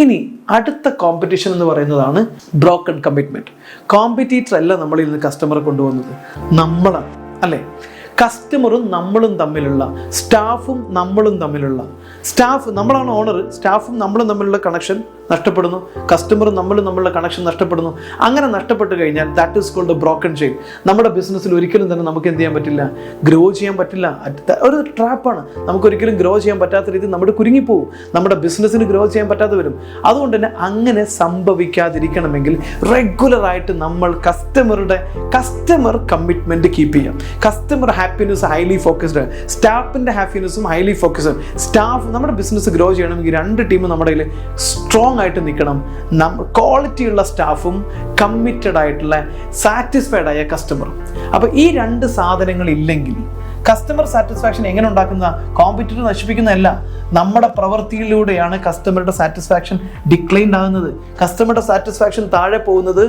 ഇനി അടുത്ത കോമ്പറ്റീഷൻ എന്ന് പറയുന്നതാണ് ബ്രോക്കൺ കമ്മിറ്റ്മെന്റ്. കോമ്പറ്റീറ്റർ അല്ല നമ്മളിൽ നിന്ന് കസ്റ്റമറെ കൊണ്ടുവന്നത്, നമ്മളാണ്, അല്ലേ? കസ്റ്റമറും നമ്മളും തമ്മിലുള്ള, സ്റ്റാഫും നമ്മളും തമ്മിലുള്ള, സ്റ്റാഫ് നമ്മളാണ് ഓണർ, സ്റ്റാഫും നമ്മളും തമ്മിലുള്ള കണക്ഷൻ നഷ്ടപ്പെടുന്നു, കസ്റ്റമറും നമ്മളും തമ്മിലുള്ള കണക്ഷൻ നഷ്ടപ്പെടുന്നു. അങ്ങനെ നഷ്ടപ്പെട്ട് കഴിഞ്ഞാൽ that is called broken chain. നമ്മുടെ ബിസിനസ്സിൽ ഒരിക്കലും തന്നെ നമുക്ക് എന്ത് ചെയ്യാൻ പറ്റില്ല, ഗ്രോ ചെയ്യാൻ പറ്റില്ല. ഒരു ട്രാപ്പാണ്. നമുക്കൊരിക്കലും ഗ്രോ ചെയ്യാൻ പറ്റാത്ത രീതിയിൽ നമ്മുടെ കുരുങ്ങിപ്പോവും, നമ്മുടെ ബിസിനസ്സിന് ഗ്രോ ചെയ്യാൻ പറ്റാതെ വരും. അതുകൊണ്ട് തന്നെ അങ്ങനെ സംഭവിക്കാതിരിക്കണമെങ്കിൽ റെഗുലറായിട്ട് നമ്മൾ കസ്റ്റമർ കമ്മിറ്റ്മെന്റ് കീപ്പ് ചെയ്യാം. കസ്റ്റമർ ഹാപ്പിനെസ് ഹൈലി ഫോക്കസ്ഡ്, സ്റ്റാഫിന്റെ ഹാപ്പിനെസ്സും ഹൈലി ഫോക്കസ്ഡ്. സ്റ്റാഫ് നമ്മുടെ ബിസിനസ് ഗ്രോ ചെയ്യണമെങ്കിൽ രണ്ട് ടീമും നമ്മുടെ കയ്യിൽ സ്ട്രോങ് ആയിട്ട് നിൽക്കണം. ക്വാളിറ്റിയുള്ള സ്റ്റാഫും കമ്മിറ്റഡ് ആയിട്ടുള്ള സാറ്റിസ്ഫൈഡ് ആയ കസ്റ്റമറും. അപ്പൊ ഈ രണ്ട് സാധനങ്ങൾ ഇല്ലെങ്കിൽ കസ്റ്റമർ സാറ്റിസ്ഫാക്ഷൻ എങ്ങനെ ഉണ്ടാക്കുന്ന, കോമ്പറ്റീറ്റർ നശിപ്പിക്കുന്നതല്ല, നമ്മുടെ പ്രവൃത്തിയിലൂടെയാണ് കസ്റ്റമറുടെ സാറ്റിസ്ഫാക്ഷൻ ഡിക്ലൈൻഡ് ആകുന്നത്, കസ്റ്റമറുടെ സാറ്റിസ്ഫാക്ഷൻ താഴെ പോകുന്നത്.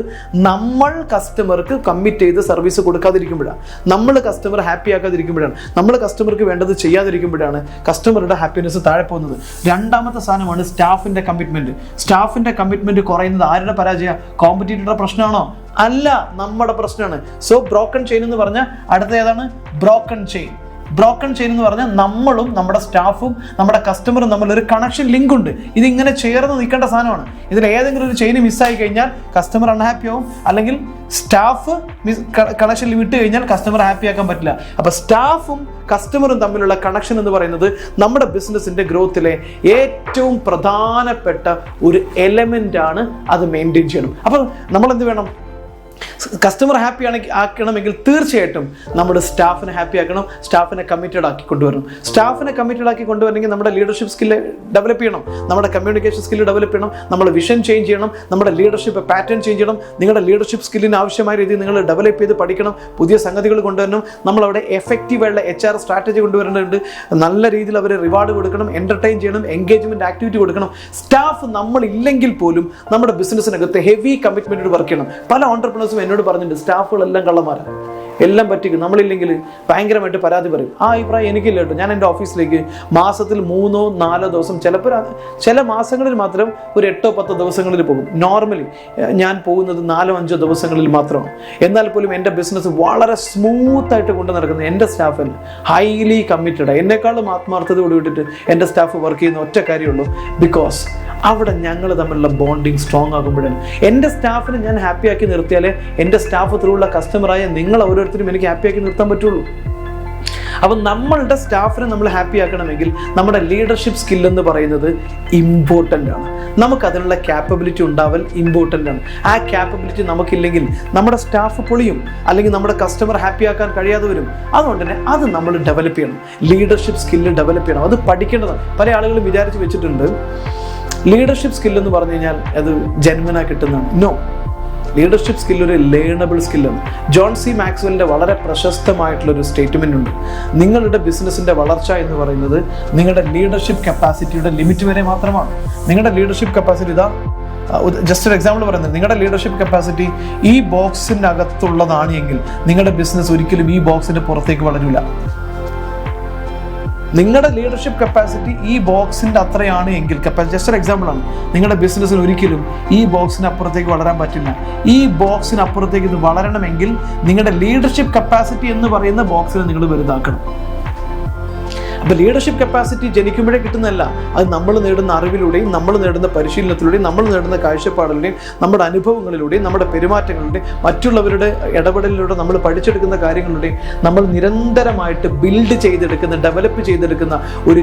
നമ്മൾ കസ്റ്റമർക്ക് കമ്മിറ്റ് ചെയ്ത് സർവീസ് കൊടുക്കാതിരിക്കുമ്പോഴാണ്, നമ്മൾ കസ്റ്റമർ ഹാപ്പി ആക്കാതിരിക്കുമ്പോഴാണ്, നമ്മൾ കസ്റ്റമർക്ക് വേണ്ടത് ചെയ്യാതിരിക്കുമ്പോഴാണ് കസ്റ്റമറുടെ ഹാപ്പിനെസ് താഴെ പോകുന്നത്. രണ്ടാമത്തെ സാധനമാണ് സ്റ്റാഫിന്റെ കമ്മിറ്റ്മെന്റ്. സ്റ്റാഫിന്റെ കമ്മിറ്റ്മെന്റ് കുറയുന്നത് ആരുടെ പരാജയ? കോമ്പറ്റീറ്ററുടെ പ്രശ്നമാണോ? അല്ല, നമ്മുടെ പ്രശ്നമാണ്. സോ ബ്രോക്കൺ ചെയിൻ എന്ന് പറഞ്ഞാൽ അടുത്ത ഏതാണ്? Broken chain. ബ്രോക്കൺ ചെയിൻ എന്ന് പറഞ്ഞാൽ നമ്മളും നമ്മുടെ സ്റ്റാഫും നമ്മുടെ കസ്റ്റമറും തമ്മിലൊരു കണക്ഷൻ ലിങ്ക് ഉണ്ട്. ഇതിങ്ങനെ ചേർന്ന് നിൽക്കേണ്ട സാധനമാണ്. ഇതിൽ ഏതെങ്കിലും ഒരു ചെയിൻ മിസ്സായി കഴിഞ്ഞാൽ കസ്റ്റമർ അൺഹാപ്പി ആവും, അല്ലെങ്കിൽ സ്റ്റാഫ് കണക്ഷൻ വിട്ട് കഴിഞ്ഞാൽ കസ്റ്റമർ ഹാപ്പി ആക്കാൻ പറ്റില്ല. അപ്പൊ സ്റ്റാഫും കസ്റ്റമറും തമ്മിലുള്ള കണക്ഷൻ എന്ന് പറയുന്നത് നമ്മുടെ ബിസിനസിന്റെ ഗ്രോത്തിലെ ഏറ്റവും പ്രധാനപ്പെട്ട ഒരു എലമെന്റ് ആണ്. അത് മെയിൻറ്റെയിൻ ചെയ്യണം. അപ്പൊ നമ്മൾ എന്ത് വേണം? കസ്റ്റമർ ഹാപ്പി ആക്കണമെങ്കിൽ തീർച്ചയായിട്ടും നമ്മുടെ സ്റ്റാഫിനെ ഹാപ്പി ആക്കണം, സ്റ്റാഫിനെ കമ്മിറ്റഡ് ആക്കി കൊണ്ടുവരണം. സ്റ്റാഫിനെ കമ്മിറ്റഡ് ആക്കി കൊണ്ടുവരണമെങ്കിൽ നമ്മുടെ ലീഡർഷിപ്പ് സ്കില്ല് ഡെവലപ്പ് ചെയ്യണം, നമ്മുടെ കമ്മ്യൂണിക്കേഷൻ സ്കില്ല് ഡെവലപ്പ് ചെയ്യണം, നമ്മുടെ വിഷൻ ചേഞ്ച് ചെയ്യണം, നമ്മുടെ ലീഡർഷിപ്പ് പാറ്റേൺ ചേഞ്ച് ചെയ്യണം. നിങ്ങളുടെ ലീഡർഷിപ്പ് സ്കില്ലിന് ആവശ്യമായ രീതിയിൽ നിങ്ങൾ ഡെവലപ്പ് ചെയ്ത് പഠിക്കണം, പുതിയ സംഗതികൾ കൊണ്ടുവരണം. നമ്മളവിടെ എഫക്റ്റീവായുള്ള HR സ്ട്രാറ്റജി കൊണ്ടുവരേണ്ടതുണ്ട്. നല്ല രീതിയിൽ അവരെ റിവാർഡ് കൊടുക്കണം, എൻ്റർടൈൻ ചെയ്യണം, എൻഗേജ്മെൻറ്റ് ആക്ടിവിറ്റി കൊടുക്കണം. സ്റ്റാഫ് നമ്മളില്ലെങ്കിൽ പോലും നമ്മുടെ ബിസിനസ്സിനകത്ത് ഹെവി കമ്മിറ്റ്മെൻറ്റോട് വർക്ക് ചെയ്യണം. പല ഓൺടർപ്രണേഴ്സും എന്നോട് പറഞ്ഞിട്ടുണ്ട്, സ്റ്റാഫുകളെല്ലാം കള്ളന്മാരാണ്, എല്ലാം പറ്റിക്കും, നമ്മളില്ലെങ്കിൽ ഭയങ്കരമായിട്ട് പരാതി പറയും. ആ അഭിപ്രായം എനിക്കില്ല കേട്ടോ. ഞാൻ എൻ്റെ ഓഫീസിലേക്ക് മാസത്തിൽ 3-4 ദിവസം, ചിലപ്പോൾ ചില മാസങ്ങളിൽ മാത്രം ഒരു 8-10 ദിവസങ്ങളിൽ പോകും. നോർമലി ഞാൻ പോകുന്നത് 4-5 ദിവസങ്ങളിൽ മാത്രമാണ്. എന്നാൽ പോലും എൻ്റെ ബിസിനസ് വളരെ സ്മൂത്തായിട്ട് കൊണ്ടു നടക്കുന്നത് എൻ്റെ സ്റ്റാഫിന് ഹൈലി കമ്മിറ്റഡ്. എന്നെക്കാളും ആത്മാർത്ഥതയോട് വിട്ടിട്ട് എൻ്റെ സ്റ്റാഫ് വർക്ക് ചെയ്യുന്ന ഒറ്റ കാര്യമുള്ളൂ, ബിക്കോസ് അവിടെ ഞങ്ങൾ തമ്മിലുള്ള ബോണ്ടിങ് സ്ട്രോങ് ആകുമ്പോഴാണ്. എൻ്റെ സ്റ്റാഫിനെ ഞാൻ ഹാപ്പി ആക്കി നിർത്തിയാലേ എൻ്റെ സ്റ്റാഫ് ത്രൂ ഉള്ള കസ്റ്റമറായ നിങ്ങൾ ഓരോരുത്തരും എനിക്ക് ഹാപ്പി ആക്കി നിർത്താൻ പറ്റുള്ളൂ. അപ്പം നമ്മളുടെ സ്റ്റാഫിനെ നമ്മൾ ഹാപ്പി ആക്കണമെങ്കിൽ നമ്മുടെ ലീഡർഷിപ്പ് സ്കിൽ എന്ന് പറയുന്നത് ഇമ്പോർട്ടൻ്റ് ആണ്. നമുക്കതിനുള്ള ക്യാപ്പബിലിറ്റി ഉണ്ടാവൽ ഇമ്പോർട്ടൻ്റ് ആണ്. ആ ക്യാപ്പബിലിറ്റി നമുക്കില്ലെങ്കിൽ നമ്മുടെ സ്റ്റാഫ് പൊളിയും, അല്ലെങ്കിൽ നമ്മുടെ കസ്റ്റമർ ഹാപ്പി ആക്കാൻ കഴിയാതെ വരും. അതുകൊണ്ട് തന്നെ അത് നമ്മൾ ഡെവലപ്പ് ചെയ്യണം, ലീഡർഷിപ്പ് സ്കില്ല് ഡെവലപ്പ് ചെയ്യണം. അത് പഠിക്കേണ്ടതാണ്. പല ആളുകളും വിചാരിച്ച് വെച്ചിട്ടുണ്ട് ലീഡർഷിപ്പ് സ്കിൽ എന്ന് പറഞ്ഞു കഴിഞ്ഞാൽ അത് ജന്മനാ കിട്ടുന്നതാണ്. നോ, ലീഡർഷിപ്പ് സ്കിൽ ഒരു ലേണബിൾ സ്കില്ലാണ്. ജോൺ സി മാക്സ്വെല്ലിൻ്റെ വളരെ പ്രശസ്തമായിട്ടുള്ളൊരു സ്റ്റേറ്റ്മെൻ്റ് ഉണ്ട്. നിങ്ങളുടെ ബിസിനസ്സിൻ്റെ വളർച്ച എന്ന് പറയുന്നത് നിങ്ങളുടെ ലീഡർഷിപ്പ് കപ്പാസിറ്റിയുടെ ലിമിറ്റ് വരെ മാത്രമാണ്. നിങ്ങളുടെ ലീഡർഷിപ്പ് കപ്പാസിറ്റി ഇതാ, ജസ്റ്റ് ഒരു എക്സാമ്പിൾ പറയുന്നത്, നിങ്ങളുടെ ലീഡർഷിപ്പ് കപ്പാസിറ്റി ഈ ബോക്സിൻ്റെ അകത്തുള്ളതാണ് എങ്കിൽ നിങ്ങളുടെ ബിസിനസ് ഒരിക്കലും ഈ ബോക്സിൻ്റെ പുറത്തേക്ക് വളരില്ല. നിങ്ങളുടെ ലീഡർഷിപ്പ് കപ്പാസിറ്റി ഈ ബോക്സിൻ്റെ അത്രയാണ് എങ്കിൽ, ജസ്റ്റ് ഒരു എക്സാമ്പിൾ ആണ്, നിങ്ങളുടെ ബിസിനസ്സിന് ഒരിക്കലും ഈ ബോക്സിന് അപ്പുറത്തേക്ക് വളരാൻ പറ്റില്ല. ഈ ബോക്സിന് അപ്പുറത്തേക്ക് ഇത് വളരണമെങ്കിൽ നിങ്ങളുടെ ലീഡർഷിപ്പ് കപ്പാസിറ്റി എന്ന് പറയുന്ന ബോക്സിനെ നിങ്ങൾ വലുതാക്കണം. അപ്പോൾ ലീഡർഷിപ്പ് കപ്പാസിറ്റി ജനിക്കുമ്പോഴേ കിട്ടുന്നതല്ല, അത് നമ്മൾ നേടുന്ന അറിവിലൂടെയും നമ്മൾ നേടുന്ന പരിശീലനത്തിലൂടെയും നമ്മൾ നേടുന്ന കാഴ്ചപ്പാടിലൂടെയും നമ്മുടെ അനുഭവങ്ങളിലൂടെയും നമ്മുടെ പെരുമാറ്റങ്ങളിലൂടെയും മറ്റുള്ളവരുടെ ഇടപെടലിലൂടെ നമ്മൾ പഠിച്ചെടുക്കുന്ന കാര്യങ്ങളിലൂടെയും നമ്മൾ നിരന്തരമായിട്ട് ബിൽഡ് ചെയ്തെടുക്കുന്ന, ഡെവലപ്പ് ചെയ്തെടുക്കുന്ന ഒരു